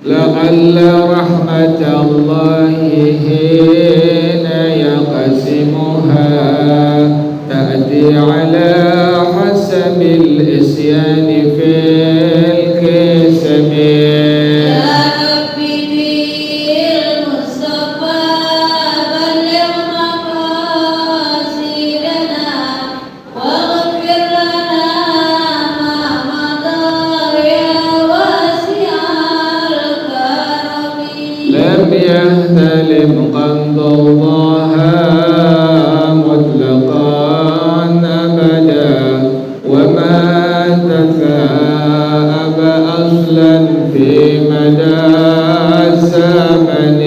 لعل رحمة الله حين يقسمها تأتي على حسب الإسيان في الكسب. لم يهتلم قد ضاها مطلقا أبدا وما تثاءب أصلا في مدى الزمن.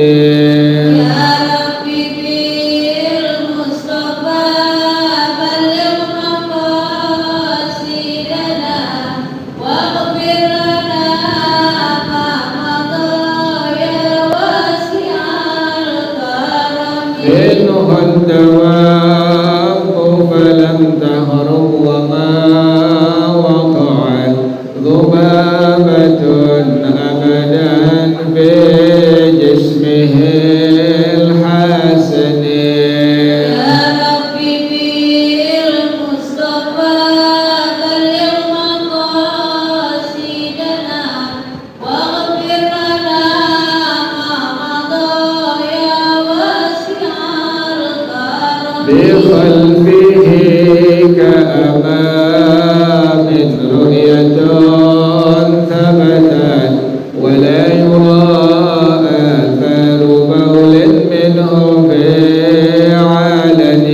منه الدواب فلم تهرب وما وقعت ذبابة أبدا في جسمه الحسن. بخلفه كأمام رؤية ثبتت ولا يرى آثار بول منه في علن.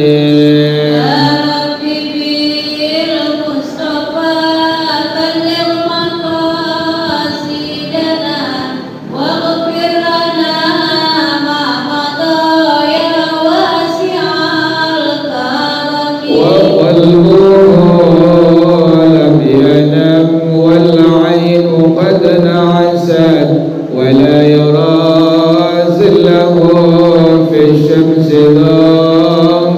لم ينم والعين قد نعست ولا يرى ظله في الشمس ضفاضن.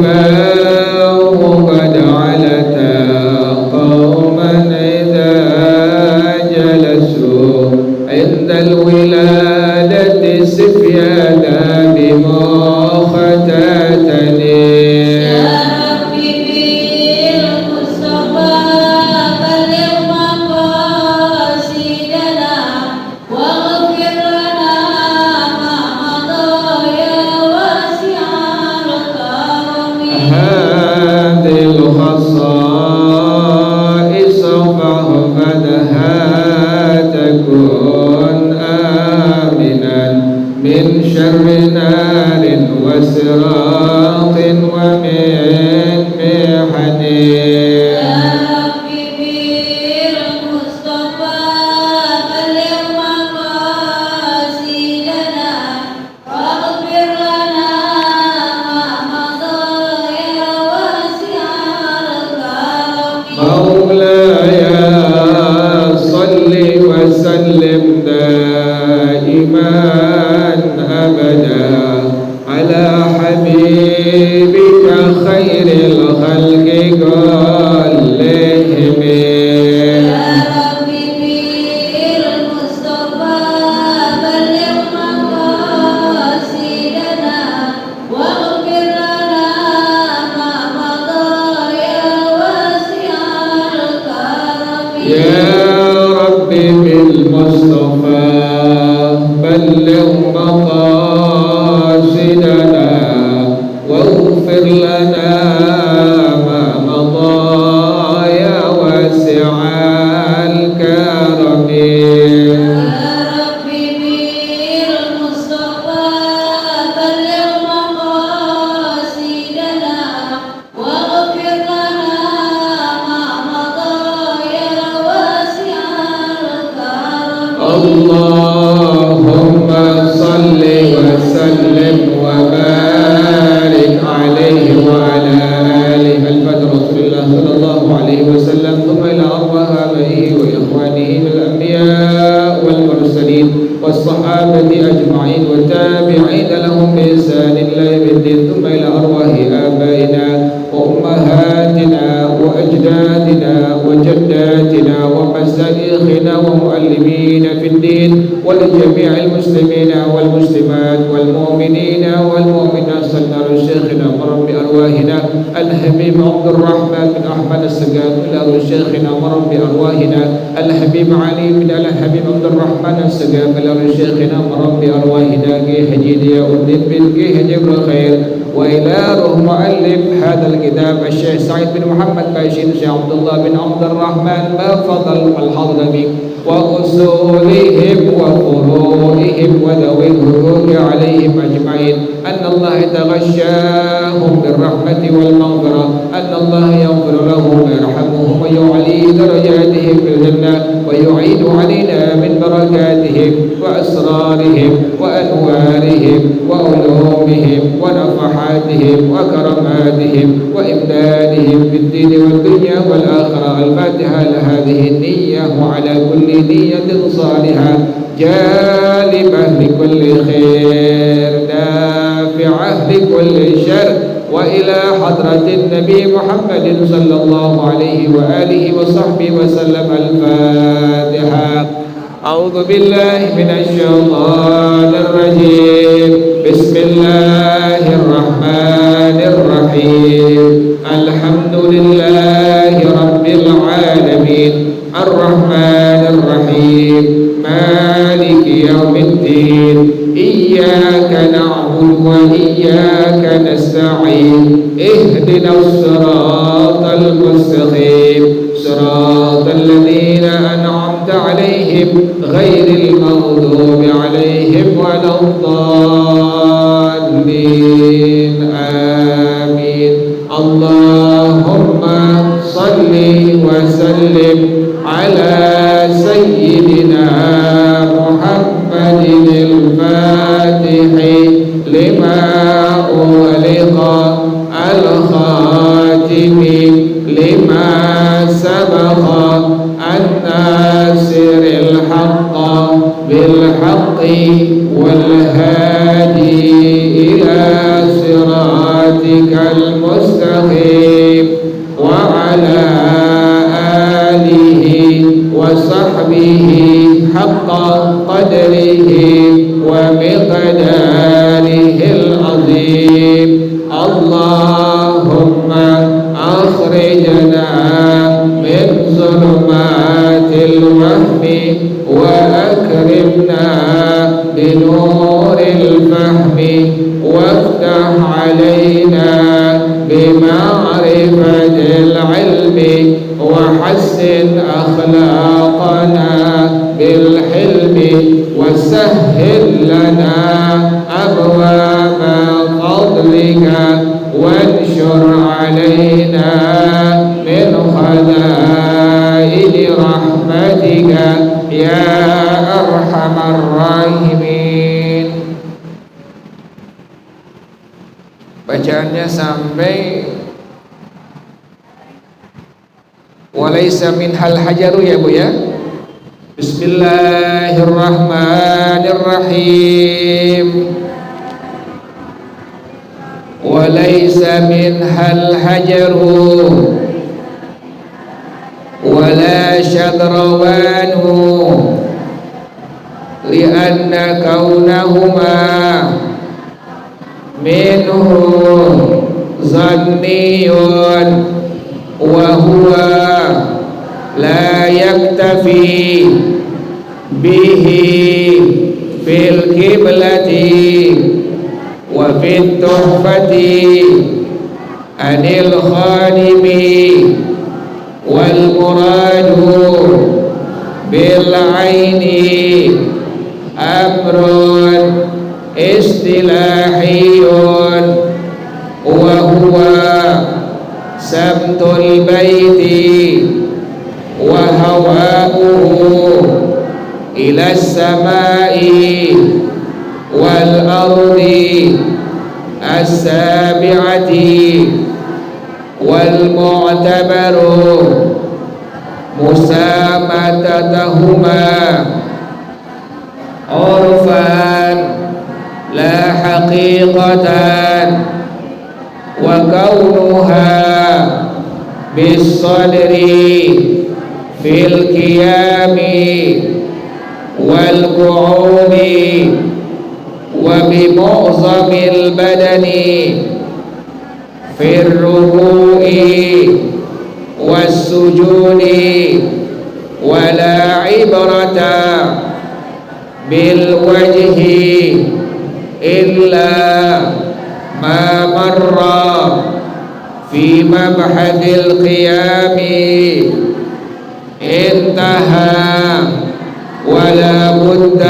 كتفاه قد علتا قوما إذا جلسوا عند الولادة سفيانا بمختتن. هذه الخصائص فاحفظها تكن آمنا من شر نار وسراق ومن محن. مولاي صل وسلم دائما أبدا على حبيبك خير الخلق كلهم. يا ربي بالمصطفى بلغ مقاصدنا واغفر لنا ما مضى يا واسع الكرم. وأمهاتنا ومشايخنا ومعلمين في الدين ولجميع المسلمين والمسلمات والمؤمنين والمؤمنات صلى شيخنا ورب أرواحنا الحبيب عبد الرحمن بن أحمد السقاف إلى شيخنا ورب أرواحنا الحبيب علي بن الحبيب عبد الرحمن السقاف إلى شيخنا ورب أرواحنا كي حجي ضياء الدين بن كي حجب الخير وإلى روح مؤلف هذا الكتاب الشيخ سعيد بن محمد باشين الشيخ عبد الله بن عبد الرحمن بفضل الحضرمي وأصولهم وفروعهم وذوي الحقوق عليهم أجمعين أن الله يتغشاهم بالرحمة والمغفرة أن الله يغفر لهم ويرحمهم ويعلي درجاتهم في الجنة ويعيد علينا من بركاتهم وأسرارهم وأنوارهم وعلومهم ونفحاتهم وكرماتهم وإمدادهم في الدين والدنيا والآخرة. الفاتحة لهذه النية وعلى كل نية صالحة جالبة لكل خير نافعة لكل شر وإلى حضرة النبي محمد صلى الله عليه وآله وصحبه وسلم. الفاتحة. أعوذ بالله من الشيطان الرجيم. بسم الله الرحمن الرحيم. الحمد لله رب العالمين الرحمن الرحيم مالك يوم الدين إياك نعبد وإياك نستعين اهدنا الصراط المستقيم صراط الذين أنعمت عليهم غير المغضوب عليهم ولا الضالين آمين. اللهم صل وسلم على سيدنا محمد الفاتح لما أغلق الخاتم لما سبق الناصر الحق بالحق والهادي إلى صراطك المستقيم وعلى آله وصحبه حق قدره ومقداره العظيم. اللهم أخرجنا من ظلمات الوهم وأكرمنا بنور الفهم وافتح علينا بمعرفة العلم وحسن أخلاقنا بالحلم وسهل لنا أبواب فضلك وانشر علينا من خزائن رحمتك يا أرحم الراحمين. Bacaannya sampai walaysa minhal hajaru ya Bu ya. Bismillahirrahmanirrahim. Walaysa minhal hajaru wala syadrawanu lianna kaunahuma minhu zanniyun wa huwa la yaktafi bihi fil qiblati wa fit tuhfati anil khadimi wal muradu bil aini amrun istilahiyun wa huwa sabtul baiti wa hawa'uhu ila samai wal ardi as-sabi'ati wal mu'tabaru musamatatahuma urfan la haqiqatan wa kaunuha bis sadri في القيام والقعود وبمعظم البدن في الركوع والسجود ولا عبرة بالوجه إلا ما مر في مبحث القيام انتهى ولا بد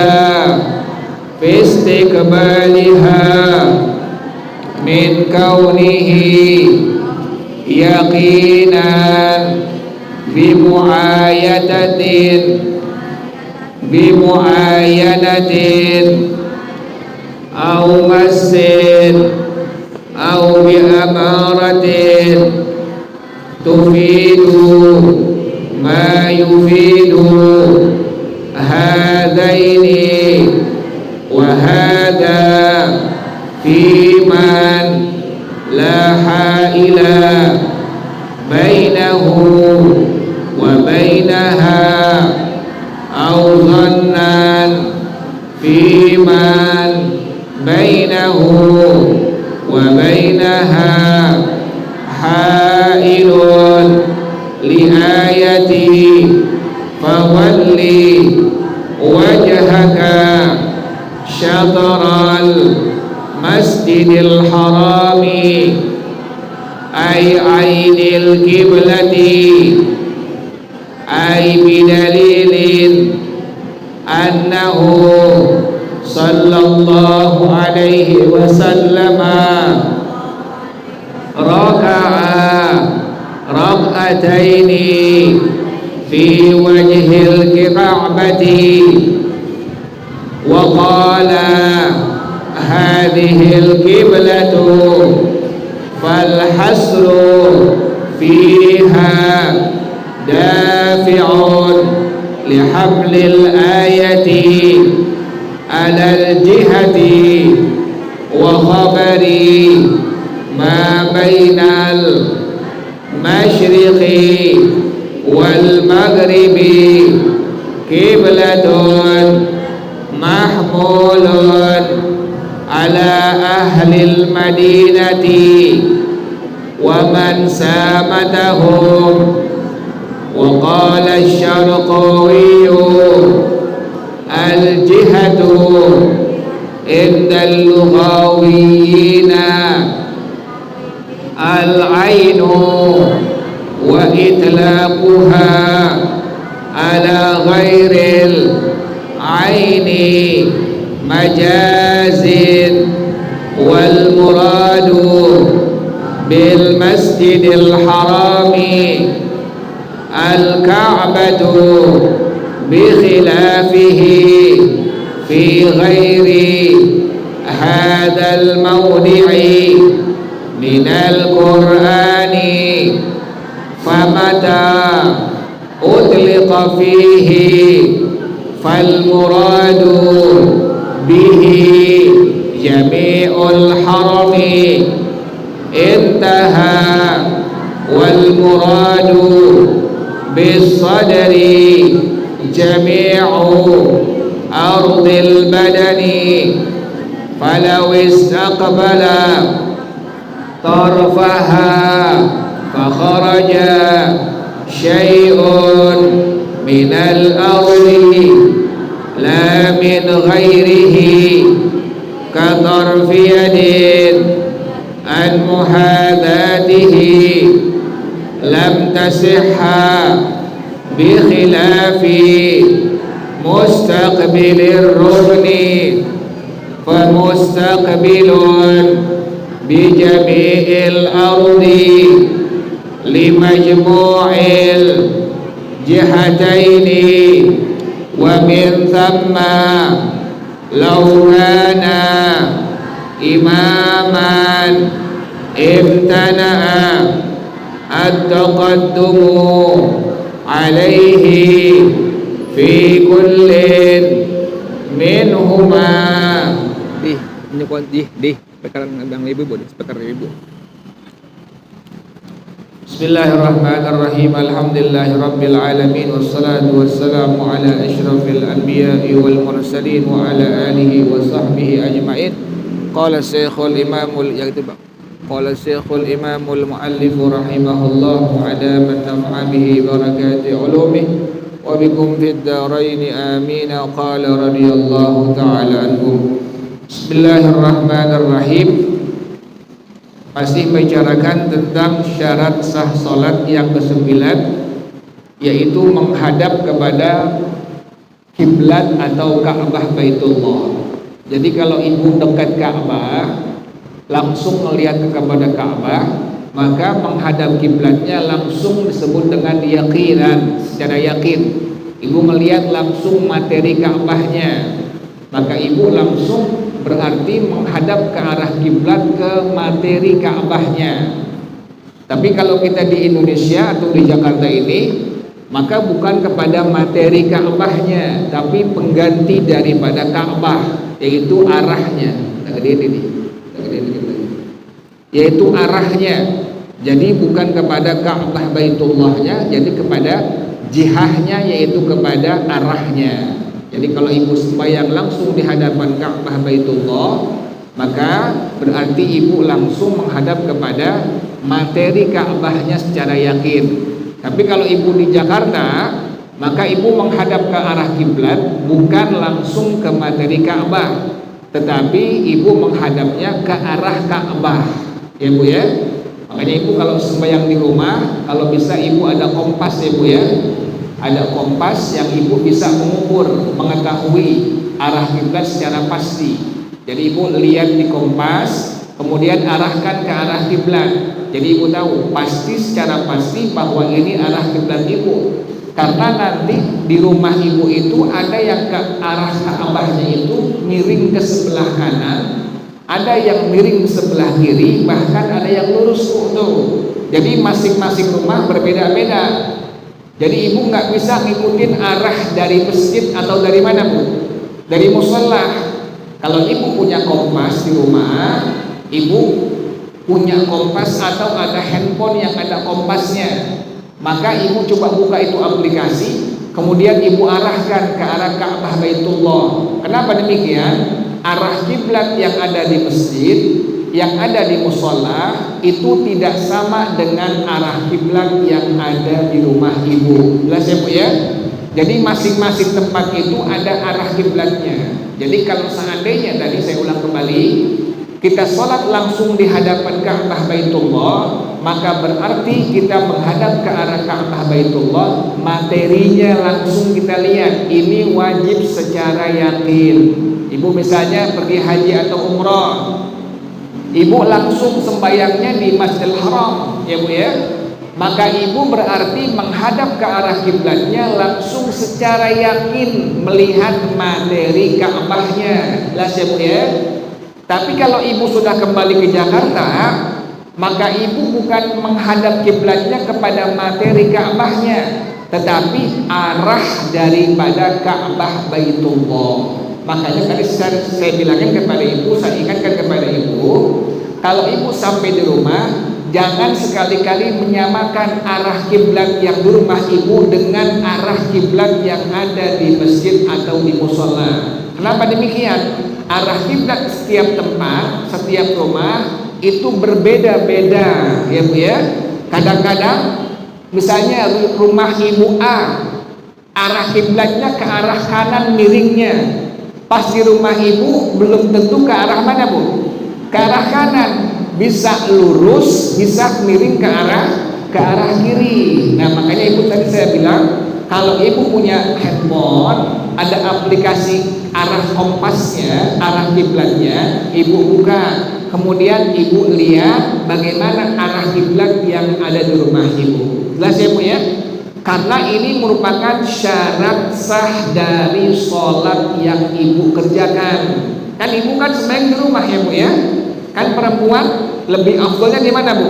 في استقبالها من كونه يقينا بمعاينة أو مس أو بأمارة تفيد ما يفيد هذين وهذا في من لا حائل بينه وبينها أو ظنا في من بينه وبينها حائل لآية فول وجهك شطر المسجد الحرام أي عين القبلة أي بدليل أنه صلى الله عليه وسلم ركع ركعتين في وجه الكعبة وقال هذه القبلة فالحصر فيها دافع لحمل الآية على الجهة وخبر ما بين المشرق والمغرب قبلة محمول على أهل المدينة ومن سامتهم. وقال الشرقاوي الجهة عند اللغويين العين وإطلاقها على غير العين مجاز والمراد بالمسجد الحرام الكعبة بخلافه في غير هذا الموضع من القرآن فمتى أطلق فيه فالمراد به جميع الحرم انتهى والمراد بالصدر جميع أرض البدن فلو استقبل طرفها فخرج شيء من الأرض لا من غيره كطرف يد عن محاذاته لم تصح بخلاف مستقبل الركن فمستقبل بجميع الأرض لمجموع الجهتين ومن ثم لو كان إماما امتنع التقدم عليه في كل منهما. Di, pekaran abang ibu, speaker ibu. Bismillahirrahmanirrahim. Alhamdulillahirabbil alamin wassalatu wassalamu ala asyrafil anbiya'i wal mursalin wa ala alihi wa sahbihi ajmain. Qala Syekhul Imamul Muallif rahimahullah wa ala man naf'a bihi barakati ulumih wa bikum fid dharain amin. Qala radhiyallahu ta'ala anhum. Bismillahirrahmanirrahim. Masih membicarakan tentang syarat sah salat yang ke-9, yaitu menghadap kepada kiblat atau Ka'bah Baitullah. Jadi kalau ibu dekat Ka'bah, langsung melihat kepada Ka'bah, maka menghadap kiblatnya langsung disebut dengan yaqinan, secara yakin. Ibu melihat langsung materi Ka'bahnya, maka ibu langsung berarti menghadap ke arah kiblat, ke materi Ka'bahnya. Tapi kalau kita di Indonesia atau di Jakarta ini, maka bukan kepada materi Ka'bahnya, tapi pengganti daripada Ka'bah, yaitu arahnya. Yaitu arahnya. Jadi bukan kepada Ka'bah Baitullahnya, jadi kepada jihahnya, yaitu kepada arahnya. Jadi kalau ibu sembahyang langsung di hadapan Ka'bah Baitullah, maka berarti ibu langsung menghadap kepada materi Ka'bahnya secara yakin. Tapi kalau ibu di Jakarta, maka ibu menghadap ke arah kiblat, bukan langsung ke materi Ka'bah, tetapi ibu menghadapnya ke arah Ka'bah. Ya Bu ya. Makanya ibu kalau sembahyang di rumah, kalau bisa ibu ada kompas ya Bu ya. Ada kompas yang ibu bisa mengukur, mengetahui arah kiblat secara pasti. Jadi ibu lihat di kompas, kemudian arahkan ke arah kiblat. Jadi ibu tahu pasti, secara pasti bahwa ini arah kiblat ibu. Karena nanti di rumah ibu itu ada yang ke arah Ka'bahnya itu miring ke sebelah kanan, ada yang miring ke sebelah kiri, bahkan ada yang lurus tuh. Jadi masing-masing rumah berbeda-beda. Jadi ibu nggak bisa ngikutin arah dari masjid atau dari mana Bu? Dari musola. Kalau ibu punya kompas di rumah, ibu punya kompas atau ada handphone yang ada kompasnya, maka ibu coba buka itu aplikasi, kemudian ibu arahkan ke arah Ka'bah Baitullah. Kenapa demikian? Arah kiblat yang ada di masjid, yang ada di musola itu tidak sama dengan arah kiblat yang ada di rumah ibu. Jelas ya Bu ya? Jadi masing-masing tempat itu ada arah kiblatnya. Jadi kalau seandainya tadi saya ulang kembali, kita sholat langsung di hadapan Ka'bah Baitullah, maka berarti kita menghadap ke arah Ka'bah Baitullah, materinya langsung kita lihat. Ini wajib secara yakin. Ibu misalnya pergi haji atau umrah, ibu langsung sembayangnya di Masjidil Haram, ya Bu ya. Maka ibu berarti menghadap ke arah kiblatnya langsung secara yakin melihat materi Ka'bahnya. Jelas ya Bu ya. Tapi kalau ibu sudah kembali ke Jakarta, maka ibu bukan menghadap kiblatnya kepada materi Ka'bahnya, tetapi arah daripada Ka'bah Baitullah. Makanya tadi saya bilangkan kepada ibu, saya ingatkan kepada ibu, kalau ibu sampai di rumah, jangan sekali-kali menyamakan arah kiblat yang di rumah ibu dengan arah kiblat yang ada di masjid atau di musola. Kenapa demikian? Arah kiblat setiap tempat, setiap rumah itu berbeda-beda, ya Bu ya. Kadang-kadang misalnya rumah ibu A, arah kiblatnya ke arah kanan miringnya. Pas di rumah ibu belum tentu ke arah mana Bu? Ke arah kanan, bisa lurus, bisa miring ke arah kiri. Nah makanya ibu tadi saya bilang, kalau ibu punya handphone, ada aplikasi arah kompasnya, arah kiblatnya, ibu buka, kemudian ibu lihat bagaimana arah kiblat yang ada di rumah ibu. Jelas ya Bu ya? Karena ini merupakan syarat sah dari sholat yang ibu kerjakan. Kan ibu kan sembahyang di rumah ya Bu ya. Kan perempuan lebih afdolnya di mana Bu?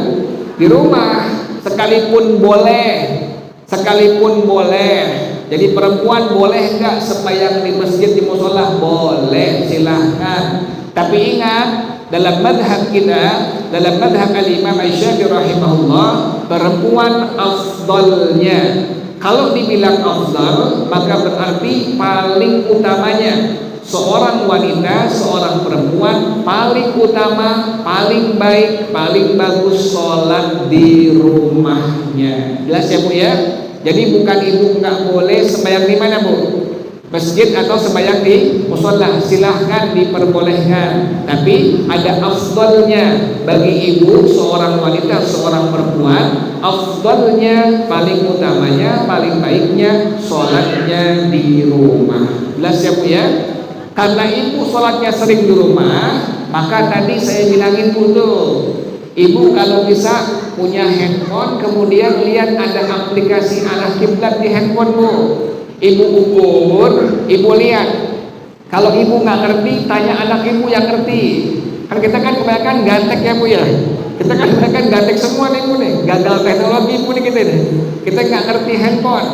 Di rumah. Sekalipun boleh. Jadi perempuan boleh enggak sembahyang di masjid, di musola? Boleh, silahkan. Tapi ingat, dalam madhab kita, dalam madhab al-Imam Syafi'i rahimahullah, perempuan afdalnya. Kalau dibilang afdal, maka berarti paling utamanya. Seorang wanita, seorang perempuan paling utama, paling baik, paling bagus sholat di rumahnya. Jelas ya Bu ya? Jadi bukan ibu nggak boleh sembahyang di mana Bu? Masjid atau sembahyang di mushola, silahkan diperbolehkan. Tapi ada afdalnya bagi ibu, seorang wanita, seorang perempuan. Afdalnya, paling utamanya, paling baiknya sholatnya di rumah. Jelas ya Bu ya? Karena ibu sholatnya sering di rumah, maka tadi saya bilangin Bu tuh, ibu kalau bisa punya handphone, kemudian lihat ada aplikasi arah kiblat di handphone Bu. Ibu ukur, ibu lihat. Kalau ibu nggak ngerti, tanya anak ibu yang ngerti. Kan kita kan kebanyakan gandek ya Bu ya. Kita kan kebanyakan gandek semua nih Bu nih. Gagal teknologi Bu nih kita nih. Kita nggak ngerti handphone.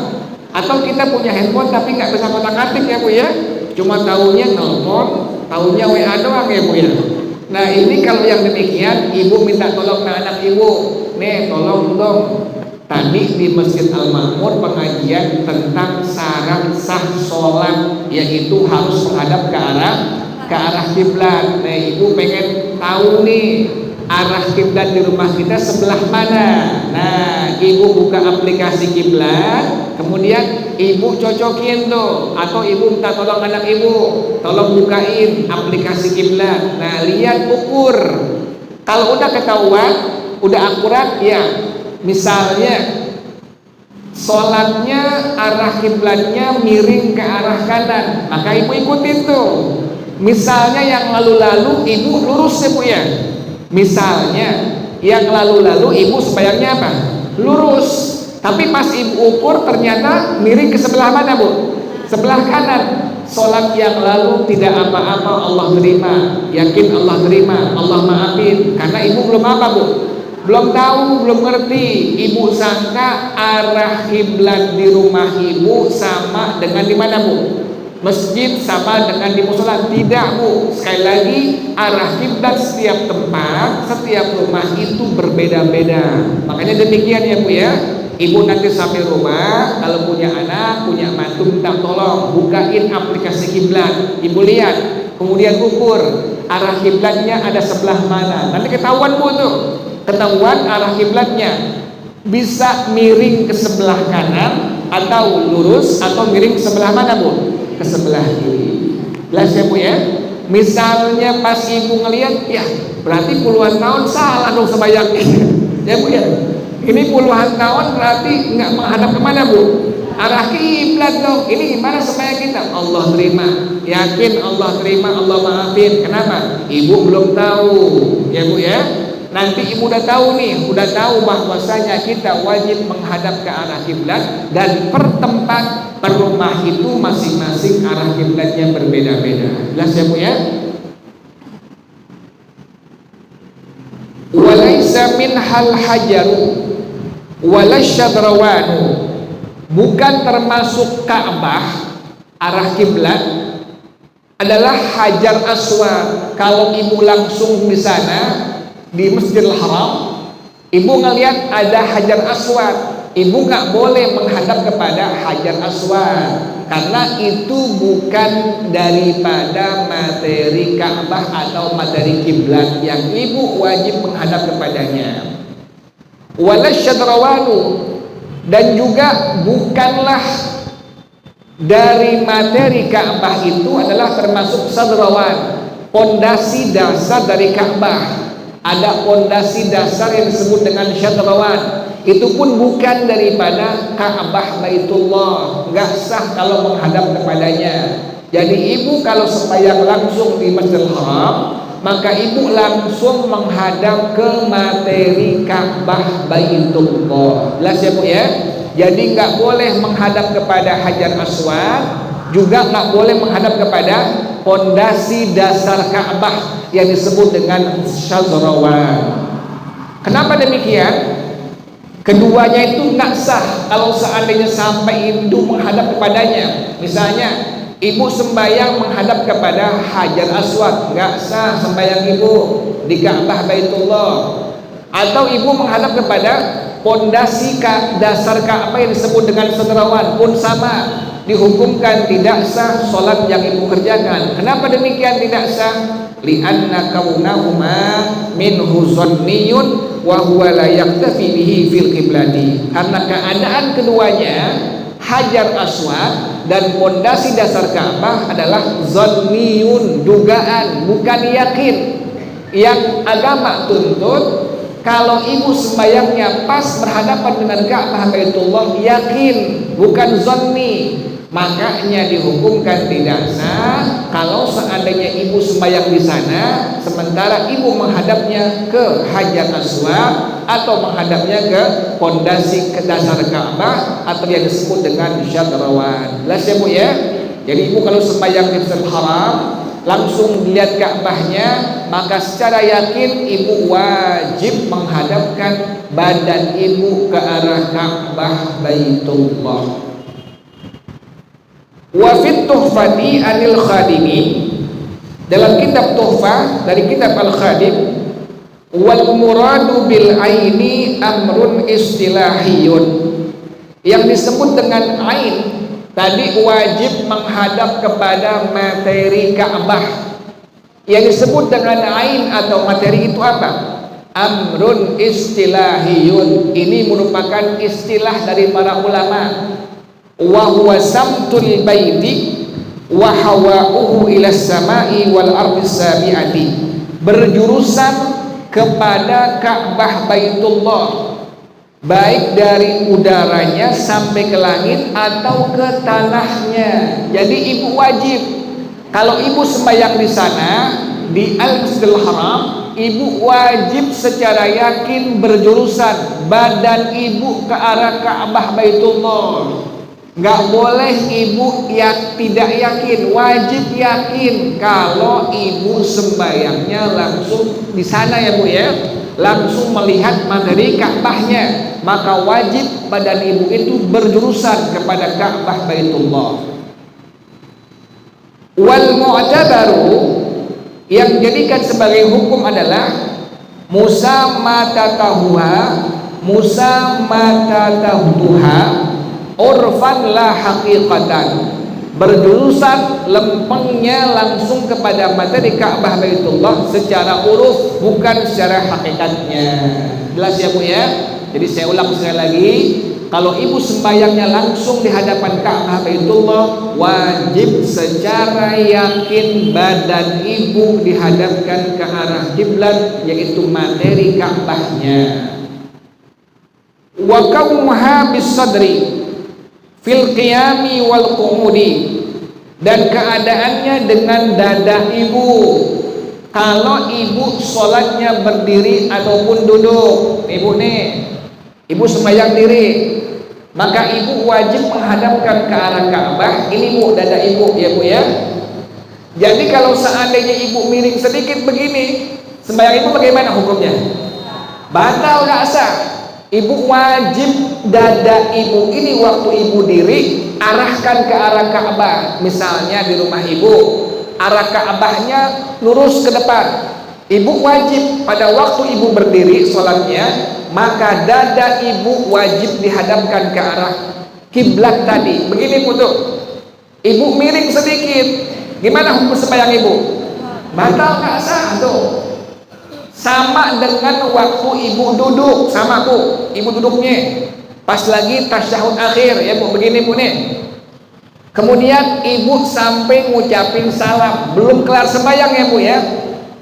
Atau kita punya handphone tapi nggak bisa kotak-katik ya Bu ya. Cuma tahunya nelpon, tahunya WA doang ya Bu ya. Nah ini kalau yang demikian, ibu minta tolong ke anak ibu, nih tolong dong. Tadi di Masjid Al-Makmur pengajian tentang syarat sah sholat, yaitu harus menghadap ke arah kiblat. Nah ibu pengen tahu nih arah kiblat di rumah kita sebelah mana. Nah ibu buka aplikasi kiblat, kemudian ibu cocokin tuh, atau ibu minta tolong anak ibu, tolong bukain aplikasi kiblat. Nah lihat, ukur. Kalau udah ketahuan, udah akurat ya. Misalnya sholatnya arah kiblatnya miring ke arah kanan, maka ibu ikutin tuh. Misalnya yang lalu-lalu ibu lurus ya Bu ya. Misalnya yang lalu-lalu ibu sembahyangnya apa? Lurus. Tapi pas ibu ukur ternyata miring ke sebelah mana Bu? Sebelah kanan. Sholat yang lalu tidak apa-apa, Allah terima. Yakin Allah terima, Allah maafin. Karena ibu belum apa Bu? Belum tahu, belum ngerti. Ibu sangka arah kiblat di rumah ibu sama dengan di mana Bu? Masjid sama dengan di musola. Tidak Bu. Sekali lagi, arah kiblat setiap tempat, setiap rumah itu berbeda-beda. Makanya demikian ya Bu ya. Ibu nanti sampai rumah, kalau punya anak, punya mantu, minta tolong bukain aplikasi kiblat. Ibu lihat, kemudian ukur arah kiblatnya ada sebelah mana. Nanti ketahuan Bu tuh. Ketahuan arah kiblatnya bisa miring ke sebelah kanan atau lurus, atau miring ke sebelah mana Bu? Ke sebelah kiri. Jelas ya Bu ya? Misalnya pas ibu ngelihat, ya berarti puluhan tahun salah dong sembahyangnya. Ya Bu ya? Ini puluhan tahun berarti nggak menghadap kemana Bu? Arah kiblat dong. Ini gimana sembahyang kita? Allah terima. Yakin Allah terima, Allah maafin. Kenapa? Ibu belum tahu. Ya Bu ya? Nanti ibu udah tahu nih, udah tahu bahwasanya kita wajib menghadap ke arah kiblat, dan per tempat, per rumah itu masing-masing arah kiblatnya berbeda-beda. Jelas ya Bu ya? Walaisa minhal hajaru walasyadrawanu, bukan termasuk Ka'bah arah kiblat adalah Hajar Aswad. Kalau ibu langsung di sana di Masjidil Haram, ibu ngelihat ada Hajar Aswad, ibu nggak boleh menghadap kepada Hajar Aswad, karena itu bukan daripada materi Ka'bah atau materi kiblat yang ibu wajib menghadap kepadanya. Walasyadrawanu, dan juga bukanlah dari materi Ka'bah itu adalah termasuk sadrawan, pondasi dasar dari Ka'bah. Ada pondasi dasar yang disebut dengan syadrawan. Itu pun bukan daripada Ka'bah Baitullah, nggak sah kalau menghadap kepadanya. Jadi ibu kalau sembahyang langsung di Masjidil Haram, maka ibu langsung menghadap ke materi Ka'bah Baitullah. Jelas ya Bu ya? Jadi nggak boleh menghadap kepada Hajar Aswad, juga nggak boleh menghadap kepada pondasi dasar Ka'bah yang disebut dengan syazrawan. Kenapa demikian? Keduanya itu nggak sah kalau seandainya sampai itu menghadap kepadanya. Misalnya Ibu sembahyang menghadap kepada Hajar Aswad, nggak sah sembahyang ibu di Ka'bah Baitullah. Atau ibu menghadap kepada pondasi dasar Ka'bah yang disebut dengan senderawan pun sama, dihukumkan tidak sah sholat yang ibu kerjakan. Kenapa demikian tidak sah? Li'anna kaunahuma minhu zanniyun wa huwa la yaktafi bihi fil qiblati. Karena keadaan keduanya, Hajar Aswad dan pondasi dasar Ka'bah adalah zanniyun, dugaan, bukan yakin. Yang agama tuntut kalau ibu sembahyangnya pas berhadapan dengan Ka'bah Baitullah, yakin, bukan zanni, makanya dihukumkan tidak sah kalau seandainya ibu sembahyang di sana sementara ibu menghadapnya ke Hajar Aswad atau menghadapnya ke pondasi ke dasar Ka'bah atau yang disebut dengan syadarawan. Jelas ya Bu ya? Jadi ibu kalau sembahyang di Masjidil Haram langsung dilihat Ka'bahnya, maka secara yakin ibu wajib menghadapkan badan ibu ke arah Ka'bah Baitullah. Wa fit tuhfati anil khadimi, dalam kitab Tuhfah dari kitab Al-Khadim, wal muradu bil aini amrun istilahiyun, yang disebut dengan ain tadi wajib menghadap kepada materi Ka'bah. Yang disebut dengan ain atau materi itu apa? Amrun istilahiyun, ini merupakan istilah dari para ulama. Wa huwa samtul baiti wa hawa'uhu ila samai wal ardi sabi'ati, berjurusan kepada Ka'bah Baitullah, baik dari udaranya sampai ke langit atau ke tanahnya. Jadi ibu wajib kalau ibu sembahyang di sana di Al-Masjidil Haram, ibu wajib secara yakin berjurusan badan ibu ke arah Ka'bah Baitullah. Nggak boleh ibu yang tidak yakin, wajib yakin kalau ibu sembahyangnya langsung di sana ya Bu ya, langsung melihat materi Ka'bahnya, maka wajib badan ibu itu berjurusan kepada Ka'bah Baitullah. Wal mu'tabaru, yang dijadikan sebagai hukum adalah musa matatahuha urfan la haqiqatan, berjurusan lempengnya langsung kepada materi Ka'bah Baitullah secara uruf, bukan secara hakikatnya. Jelas ya Bu ya? Jadi saya ulang sekali lagi, kalau ibu sembahyangnya langsung di hadapan Ka'bah Baitullah, wajib secara yakin badan ibu dihadapkan ke arah kiblat, yaitu materi Ka'bahnya. Wa kaumuha bis sadri fil qiyami wal qu'udi, dan keadaannya dengan dada ibu kalau ibu sholatnya berdiri ataupun duduk. Ibu sembahyang diri, maka ibu wajib menghadapkan ke arah Ka'bah. Ini Bu, dada ibu ya Bu ya. Jadi kalau seandainya ibu miring sedikit begini, sembahyang ibu bagaimana hukumnya? Batal, nggak sah. Ibu wajib dada ibu ini waktu ibu diri arahkan ke arah Ka'bah. Misalnya di rumah ibu, arah Ka'bahnya lurus ke depan. Ibu wajib pada waktu ibu berdiri sholatnya, maka dada ibu wajib dihadapkan ke arah kiblat tadi. Begini Bu tuh. Ibu miring sedikit, gimana hukum sembahyang ibu? Batal, nggak sah tuh. Sama dengan waktu ibu duduk, sama Bu, ibu duduknya pas lagi tasyahud akhir ya Bu, begini Bu nih. Kemudian ibu sampai ngucapin salam, belum kelar sembahyang ya Bu ya.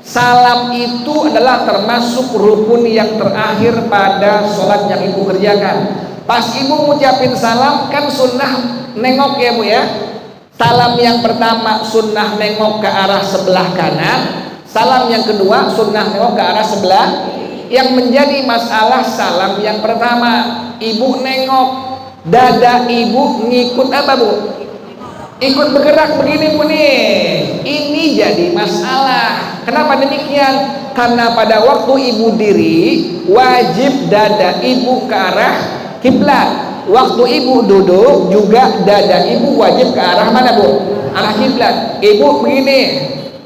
Salam itu adalah termasuk rukun yang terakhir pada sholat yang ibu kerjakan. Pas ibu ngucapin salam kan sunnah nengok ya Bu ya. Salam yang pertama sunnah nengok ke arah sebelah kanan, salam yang kedua sunnah nengok ke arah sebelah. Yang menjadi masalah salam yang pertama, ibu nengok, dada ibu ngikut apa Bu? Ikut bergerak begini Bu nih. Ini jadi masalah. Kenapa demikian? Karena pada waktu ibu diri wajib dada ibu ke arah kiblat. Waktu ibu duduk juga dada ibu wajib ke arah mana Bu? arah kiblat. Ibu begini,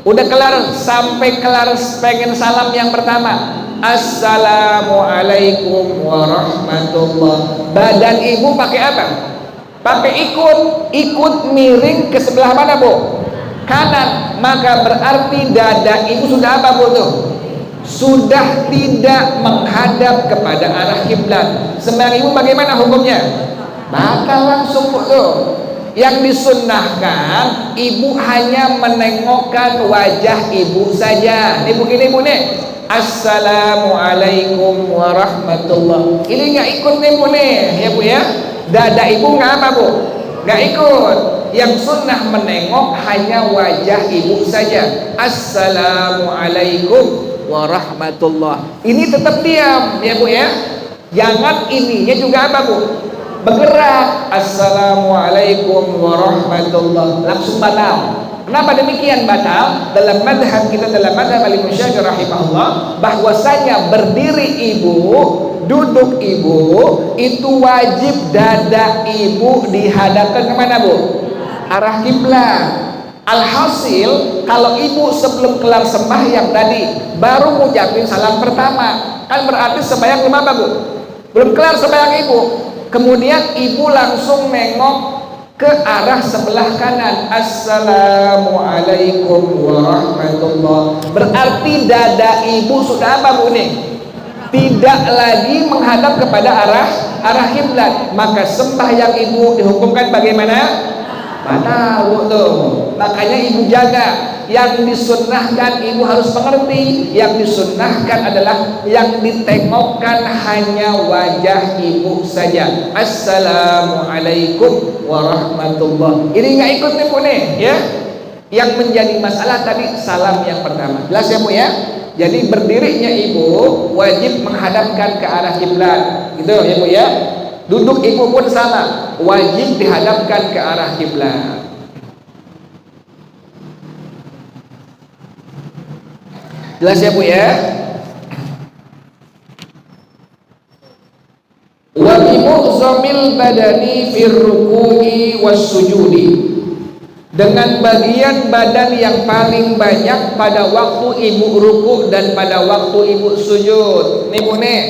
udah kelar, sampai kelar pengen salam yang pertama, Assalamualaikum warahmatullah. Badan ibu pakai apa? Pakai ikut miring ke sebelah mana, Bu? Kanan. Maka berarti dada ibu sudah apa, Bu tuh? Sudah tidak menghadap kepada arah kiblat. Sembahyang ibu bagaimana hukumnya? Batal langsung, Bu tuh. Yang disunnahkan ibu hanya menengokkan wajah ibu saja. Ini begini, Bu nih. Assalamualaikum warahmatullah. Ini nggak ikut nih, Bu nih, ya Bu ya. Dada ibu nggak apa, Bu? Nggak ikut. Yang sunnah menengok hanya wajah ibu saja. Assalamualaikum warahmatullah. Ini tetap diam, ya Bu ya. Jangan ininya juga apa, Bu? Bergerak. Assalamualaikum warahmatullah. Langsung batal. Kenapa demikian batal? Dalam madhab kita, dalam madhab Al-Imam Syafi'i rahimahullah, bahwasanya berdiri ibu, duduk ibu, itu wajib dada ibu dihadapkan kemana, Bu? Arah kiblat. Alhasil, kalau ibu sebelum kelar sembahyang tadi baru ngucapin salam pertama, kan berarti sembahyang belum apa, Bu? Belum kelar sembahyang ibu. Kemudian ibu langsung nengok ke arah sebelah kanan. Assalamualaikum warahmatullah. Berarti dada ibu sudah apa, Bu nih? Tidak lagi menghadap kepada arah kiblat. Maka sembahyang ibu dihukumkan bagaimana? Batal, Bu tuh. Makanya ibu jaga. Yang disunnahkan ibu harus mengerti. Yang disunnahkan adalah yang ditengokkan hanya wajah ibu saja. Assalamualaikum warahmatullah. Ini nggak ikut nih, Bu nih, ya. Yang menjadi masalah tadi salam yang pertama. Jelas ya, Bu ya. Jadi berdirinya ibu wajib menghadapkan ke arah kiblat. Gitu ya, Bu ya. Duduk ibu pun sama, wajib dihadapkan ke arah kiblat. Jelas ya, Bu ya? Wa bi mu'zamil badani fir ruku'i was sujudi. Dengan bagian badan yang paling banyak pada waktu ibu ruku' dan pada waktu ibu sujud. Nih, Bu nih.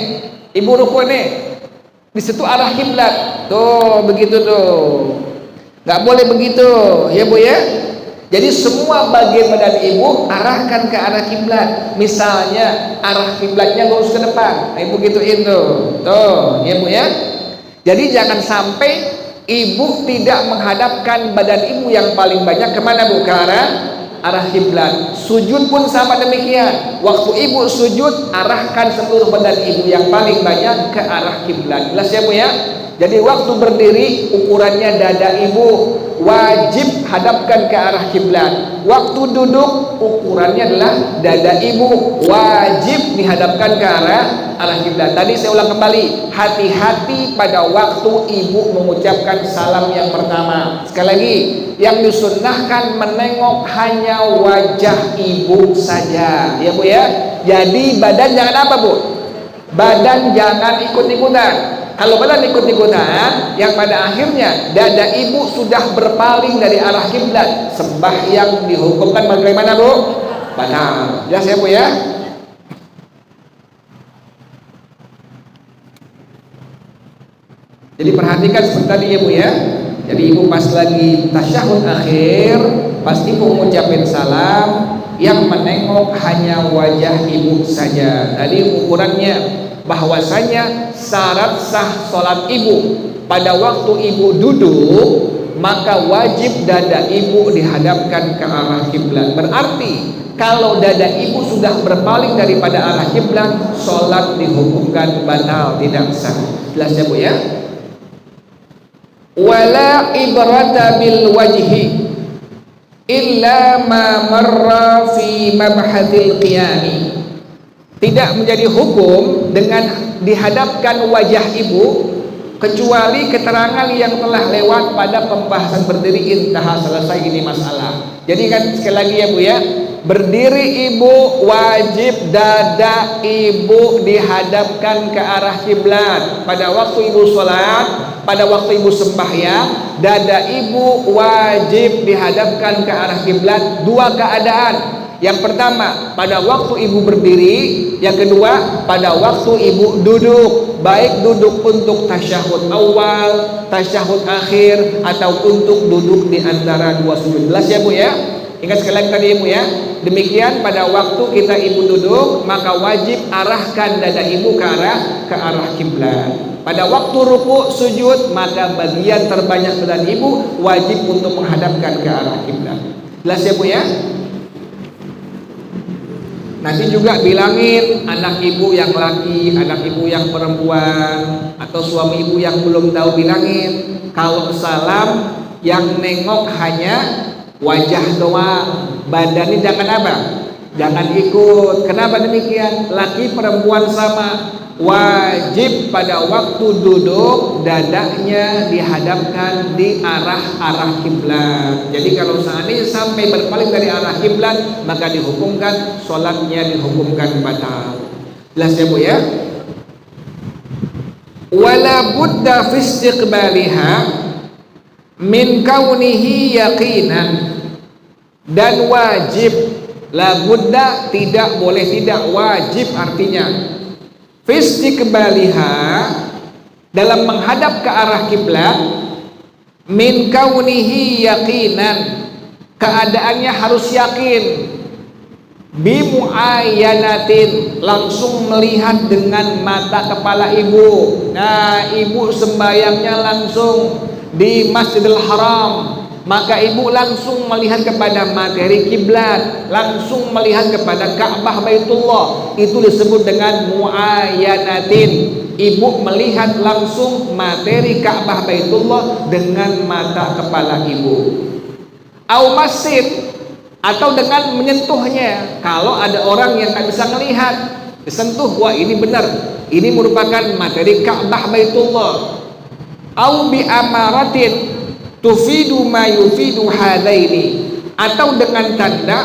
Ibu ruku' nih. Di situ arah kiblat. Tuh, begitu tuh. Nggak boleh begitu, ya Bu ya. Jadi semua bagian badan ibu arahkan ke arah kiblat. Misalnya arah kiblatnya lurus ke depan. Nah, ibu gituin tuh. Tuh, ya Bu ya. Jadi jangan sampai ibu tidak menghadapkan badan ibu yang paling banyak kemana, Bu? Ke arah kiblat. Sujud pun sama demikian. Waktu ibu sujud, arahkan seluruh badan ibu yang paling banyak ke arah kiblat. Jelas ya, Bu ya? Jadi waktu berdiri ukurannya dada ibu wajib hadapkan ke arah kiblat. Waktu duduk ukurannya adalah dada ibu wajib dihadapkan ke arah kiblat. Tadi saya ulang kembali, hati-hati pada waktu ibu mengucapkan salam yang pertama. Sekali lagi, yang disunnahkan menengok hanya wajah ibu saja, ya Bu ya. Jadi badan jangan apa, Bu? Badan jangan ikut-ikutan. Kalau badan ikut-ikutan, yang pada akhirnya dada ibu sudah berpaling dari arah kiblat, sembahyang dihukumkan bagaimana, Bu? Batal. Jelas ya, Bu ya? Jadi perhatikan seperti tadi ya, Bu ya. Jadi ibu pas lagi tasyahud akhir, pas ibu mengucapkan salam, yang menengok hanya wajah ibu saja. Tadi ukurannya bahwasanya syarat sah sholat ibu pada waktu ibu duduk, maka wajib dada ibu dihadapkan ke arah kiblat. Berarti kalau dada ibu sudah berpaling daripada arah kiblat, sholat dihukumkan batal, tidak sah. Jelas ya, Bu ya? Wala ibrata bil wajhi illa ma marra fi mabhatil qiyami. Tidak menjadi hukum dengan dihadapkan wajah ibu kecuali keterangan yang telah lewat pada pembahasan berdiri, intah, selesai ini masalah. Jadi kan sekali lagi ya, Bu ya, berdiri ibu wajib dada ibu dihadapkan ke arah kiblat. Pada waktu ibu sholat, pada waktu ibu sembahyang, dada ibu wajib dihadapkan ke arah kiblat. Dua keadaan. Yang pertama, pada waktu ibu berdiri. Yang kedua, pada waktu ibu duduk. Baik duduk untuk tasyahud awal, tasyahud akhir, atau untuk duduk di antara dua sujud. Jelas ya Bu ya? Ingat sekali lagi tadi ibu ya. Demikian pada waktu kita ibu duduk, maka wajib arahkan dada ibu ke arah kiblat. Pada waktu ruku sujud, maka bagian terbanyak badan ibu wajib untuk menghadapkan ke arah kiblat. Jelas ya Bu ya? Nanti juga bilangin anak ibu yang laki, anak ibu yang perempuan, atau suami ibu yang belum tahu, bilangin kalau salam yang nengok hanya wajah doang, badannya jangan apa? Jangan ikut. Kenapa demikian? Laki perempuan sama, wajib pada waktu duduk dadanya dihadapkan di arah kiblat. Jadi kalau seandainya sampai berpaling dari arah kiblat, maka dihukumkan sholatnya dihukumkan batal. Jelas ya Bu ya? Wala budda fi istiqbaliha min kaunihi yaqinan, dan wajib, la budda tidak boleh tidak, wajib artinya fistiqbaliha dalam menghadap ke arah kiblat, min kaunihi yaqinan, keadaannya harus yakin, bimuayyanatin, langsung melihat dengan mata kepala ibu. Nah, ibu sembayangnya langsung di Masjidil Haram, maka ibu langsung melihat kepada materi kiblat, langsung melihat kepada Ka'bah Baitullah. Itu disebut dengan muayyanatin. Ibu melihat langsung materi Ka'bah Baitullah dengan mata kepala ibu. Au masjid, atau dengan menyentuhnya. Kalau ada orang yang tak bisa melihat, disentuh, wah ini benar, ini merupakan materi Ka'bah Baitullah. Au bi amaratin tufidu ma yufidu hadaini, atau dengan tanda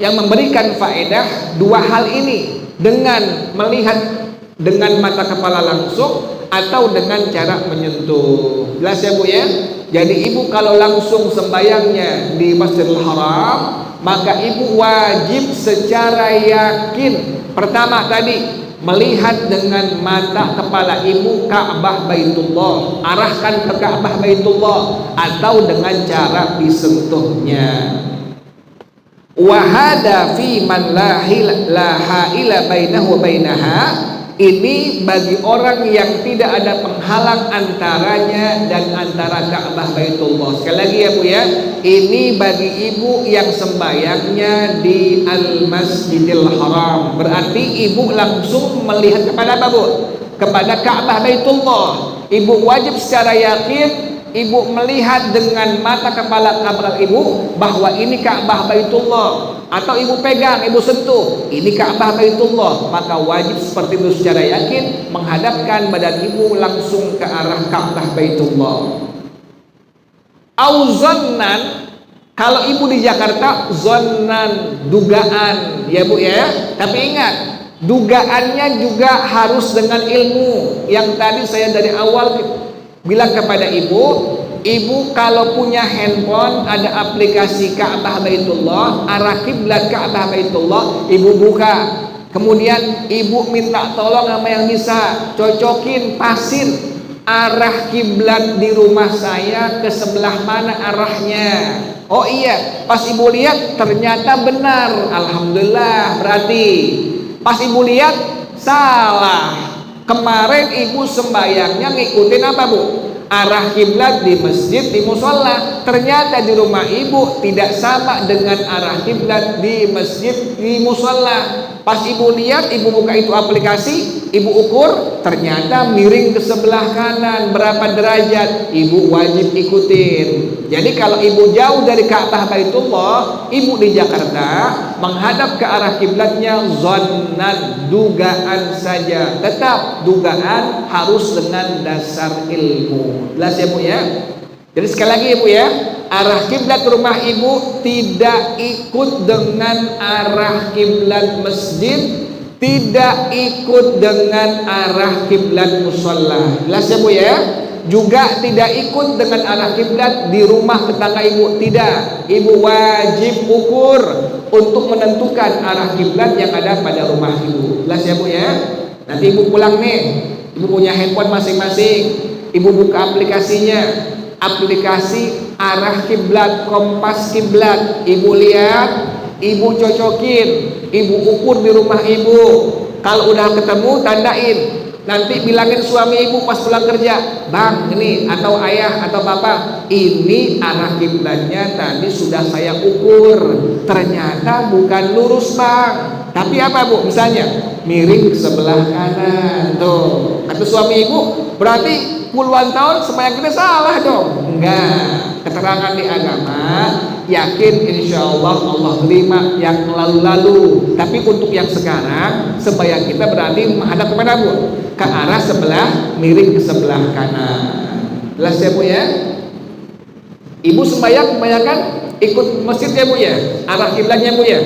yang memberikan faedah dua hal ini, dengan melihat dengan mata kepala langsung atau dengan cara menyentuh. Jelas ya Bu ya? Jadi ibu kalau langsung sembayangnya di Masjidil Haram, maka ibu wajib secara yakin, pertama tadi melihat dengan mata kepala ibu Ka'bah Baitullah, arahkan ke Ka'bah Baitullah, atau dengan cara disentuhnya. Wa hada fi man la haila bainahu wa bainaha, ini bagi orang yang tidak ada penghalang antaranya dan antara Ka'bah Baitullah. Sekali lagi ya Bu ya, ini bagi ibu yang sembayangnya di Al-Masjidil Haram, berarti ibu langsung melihat kepada apa Bu? Kepada Ka'bah Baitullah. Ibu wajib secara yakin ibu melihat dengan mata kepala ibu bahwa ini Ka'bah Baitullah, atau ibu pegang, ibu sentuh, ini Ka'bah Baitullah, maka wajib seperti itu secara yakin menghadapkan badan ibu langsung ke arah Ka'bah Baitullah. Au zannan, kalau ibu di Jakarta zannan, dugaan ya Bu ya, tapi ingat dugaannya juga harus dengan ilmu. Yang tadi saya dari awal bilang kepada ibu kalau punya handphone ada aplikasi Ka'bah Baitullah, arah kiblat Ka'bah Baitullah, ibu buka. Kemudian ibu minta tolong sama yang bisa cocokin pasir arah kiblat di rumah saya ke sebelah mana arahnya. Oh iya, pas ibu lihat ternyata benar, alhamdulillah. Berarti pas ibu lihat salah. Kemarin ibu sembayangnya ngikutin apa Bu? Arah kiblat di masjid, di musola. Ternyata di rumah ibu tidak sama dengan arah kiblat di masjid, di musola. Pas ibu lihat, ibu buka itu aplikasi, ibu ukur, ternyata miring ke sebelah kanan berapa derajat, ibu wajib ikutin. Jadi kalau ibu jauh dari Ka'bah Baitullah, ibu di Jakarta menghadap ke arah kiblatnya zannan, dugaan saja. Tetap dugaan harus dengan dasar ilmu. Jelas ya Bu ya? Jadi sekali lagi ibu ya, arah kiblat rumah ibu tidak ikut dengan arah kiblat masjid, tidak ikut dengan arah kiblat musholla. Jelas ya bu ya? Juga tidak ikut dengan arah kiblat di rumah tetangga ibu. Tidak, ibu wajib ukur untuk menentukan arah kiblat yang ada pada rumah ibu. Jelas ya bu ya? Nanti ibu pulang nih, ibu punya handphone masing-masing, ibu buka aplikasinya, aplikasi arah kiblat, kompas kiblat, ibu lihat, ibu cocokin, ibu ukur di rumah ibu. Kalau udah ketemu tandain, nanti bilangin suami ibu pas pulang kerja, bang ini, atau ayah atau bapak, ini arah kiblatnya tadi sudah saya ukur, ternyata bukan lurus bang, tapi apa bu, misalnya miring ke sebelah kanan. Tuh kata suami ibu, berarti puluhan tahun sembahyang kita salah dong. Enggak, keterangan di agama yakin insya Allah Allah terima yang lalu-lalu. Tapi untuk yang sekarang sembahyang kita berarti menghadap kemana bu? Ke arah sebelah, miring ke sebelah kanan. Jelas ya bu ya? Ibu sembahyang kebanyakan ikut masjid ya bu ya, arah kiblatnya bu ya.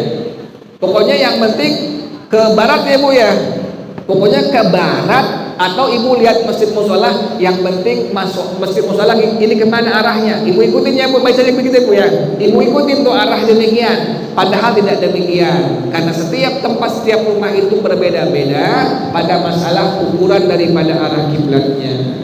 Pokoknya yang penting ke barat ya bu ya, pokoknya ke barat. Atau ibu lihat masjid mushola, yang penting masuk masjid mushola ini kemana arahnya, ibu ikutin ya bu, baca begitu bu ya, ibu ikutin tuh arah demikian. Padahal tidak demikian, karena setiap tempat, setiap rumah itu berbeda-beda pada masalah ukuran daripada arah kiblatnya.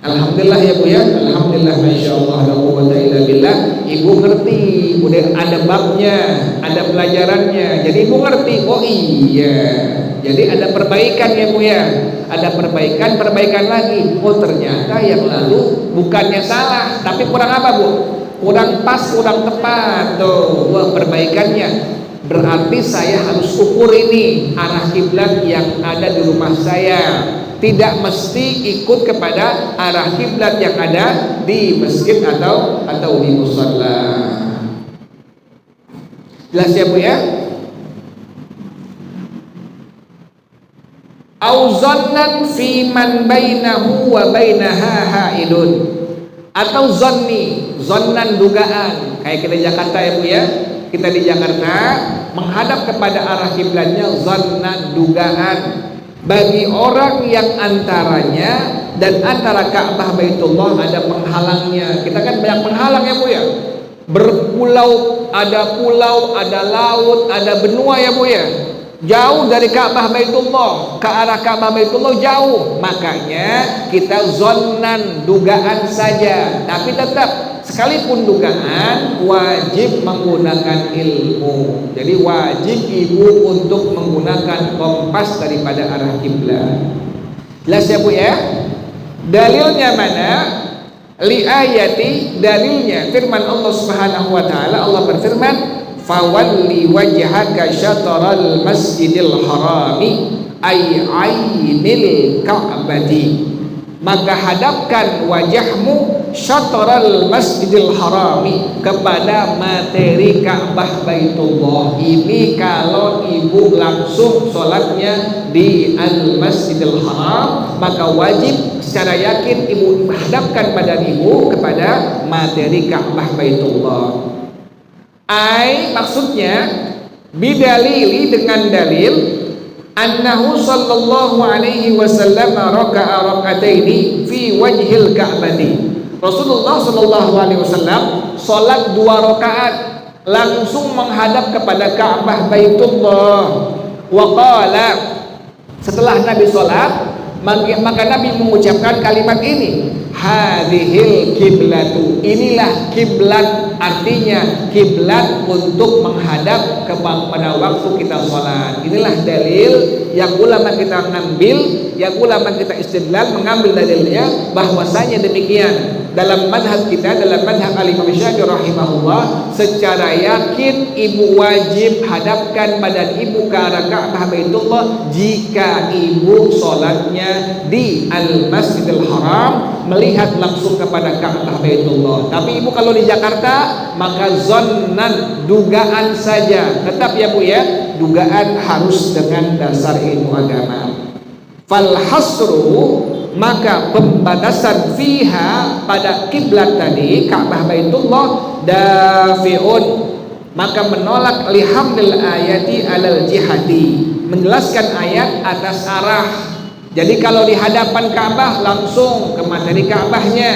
Alhamdulillah ya bu ya, alhamdulillah, masya Allah, la quwwata illa billah. Ibu ngerti, udah ada babnya, ada pelajarannya, jadi ibu ngerti. Oh iya, jadi ada perbaikan ya bu ya, ada perbaikan lagi. Oh ternyata yang lalu bukannya salah, tapi kurang apa bu? Kurang pas, kurang tepat. Tuh, wah perbaikannya. Berarti saya harus ukur ini arah kiblat yang ada di rumah saya. Tidak mesti ikut kepada arah kiblat yang ada di masjid atau di mushola. Jelas ya bu ya? Auzannan fi man bainahu wa bainaha haidun, atau zonnan dugaan. Kayak kita di Jakarta ya bu ya, kita di Jakarta menghadap kepada arah kiblatnya zonnan dugaan. Bagi orang yang antaranya dan antara Ka'bah Baitullah ada penghalangnya. Kita kan banyak penghalang ya bu ya, berpulau, ada laut, ada benua ya bu ya. Jauh dari Ka'bah Baitullah, ke arah Ka'bah Baitullah jauh. Makanya kita zonnan dugaan saja, tapi tetap sekalipun dugaan wajib menggunakan ilmu. Jadi wajib ibu untuk menggunakan kompas daripada arah kiblat. Jelas ya bu ya? Dalilnya mana? Li ayati, dalilnya firman Allah Subhanahu wa taala. Allah berfirman, fawalli wajhaka syatral masjidil harami ay ainil ka'bati, maka hadapkan wajahmu syatral masjidil harami, kepada materi Ka'bah Baitullah. Ini kalau ibu langsung sholatnya di al-masjidil haram, maka wajib secara yakin ibu hadapkan badan ibu kepada materi Ka'bah Baitullah. Maksudnya bidalili, dengan dalil annahu sallallahu alaihi wasallam raka'a raka'ataini fi wajhil ka'bati. Rasulullah sallallahu alaihi wasallam salat 2 rakaat langsung menghadap kepada Ka'bah Baitullah. Wa qala, setelah Nabi salat, maka Nabi mengucapkan kalimat ini, hadhil kiblatu, inilah kiblat. Artinya kiblat untuk menghadap pada waktu kita sholat. Inilah dalil yang ulama kita ngambil, yang ulama kita istidlal mengambil dalilnya bahwasanya demikian. Dalam madhab kita, dalam madhab Al-Imam Syafi'i rahimahullah, secara yakin ibu wajib hadapkan badan ibu ke arah Ka'bah Baitullah jika ibu sholatnya di Al-Masjidil Haram, melihat langsung kepada Ka'bah Baitullah. Tapi ibu kalau di Jakarta, maka zonnan, dugaan saja. Tetap ya bu ya, dugaan harus dengan dasar ilmu agama. Fal hasru, maka pembatasan fiha pada kiblat tadi Ka'bah Baitullah dafi'un, maka menolak lihamdil ayati alal jihati, menjelaskan ayat atas arah. Jadi kalau di hadapan Ka'bah langsung ke materi Ka'bahnya,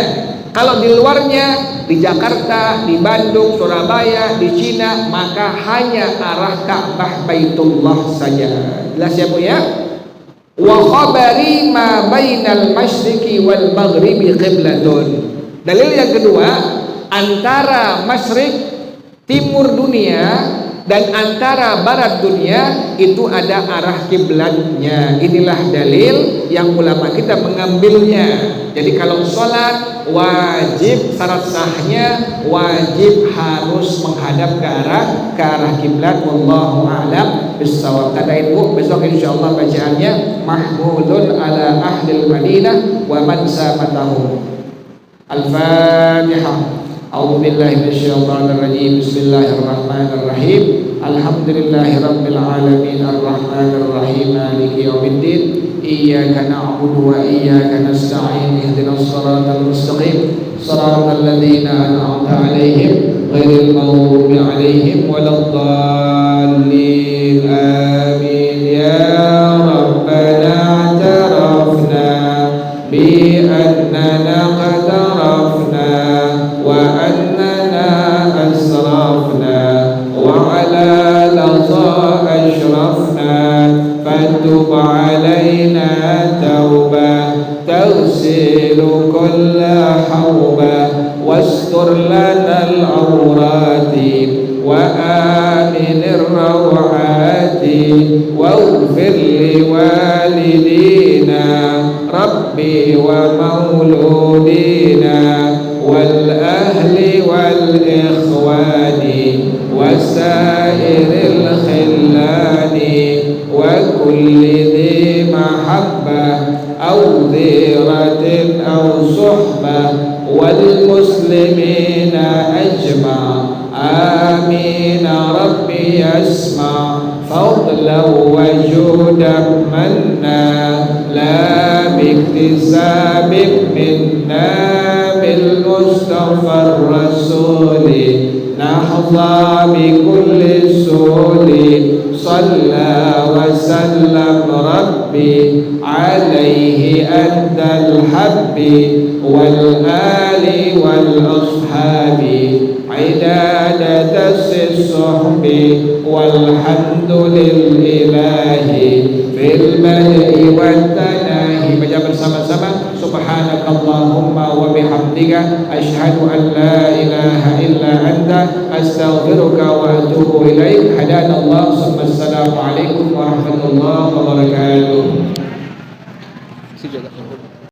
kalau di luarnya di Jakarta, di Bandung, Surabaya, di Cina, maka hanya arah Ka'bah Baitullah saja. Jelas ya Bu ya? Wa khabari ma bainal masyriqi wal maghribi qiblatun. Dalil yang kedua, antara masyrik timur dunia dan antara barat dunia itu ada arah kiblatnya. Inilah dalil yang ulama kita mengambilnya. Jadi kalau sholat wajib, syarat sahnya wajib harus menghadap ke arah kiblat. Wallahu a'lam bissawab. Kata ibu, besok insyaallah bacaannya mahmudun ala ahlil Madinah wa man samatahum. Al-Fatihah. A'udzu billahi minasyaitonir rajim. Bismillahirrahmanirrahim. Alhamdulillahirabbil alamin arrahmanir rahim maliki yaumiddin. Iyyaka na'budu wa iyyaka nasta'in. Ihdinas siratal mustaqim. Shiratal ladzina an'amta 'alaihim ghairil maghdubi 'alaihim waladdallin. Amin. Ya rabbana i'tarafna bi annana qad arafna wa annana asrafna wa ala laza ashrafna fatub alaina tawbah taghsilu kulla hawbah wastur lana al-awrati wa aminir rawati waghfir li walidina rabbi wa mauludina wal ahli wal ikhwani wasairil khillani wa kulli dhi mahabbah aw dhiratin aw suhbah wal muslimina ajma'. Amin rabbi yasma' fadlan wa judan manna la biktisabin minna bil mustafa rasuli nahza bi kulli suli salla wa sallam rabbi alaihi antal habbi wal ali wal ashabi عدادة الصحب والحمد لله في البدء والتناهي. Baca bersama-sama subhanakallahumma wa bihamdika asyhadu an la ilaha illa anta astaghfiruka wa atubu ilaik. Hadanallah. Assalamualaikum warahmatullahi wabarakatuh.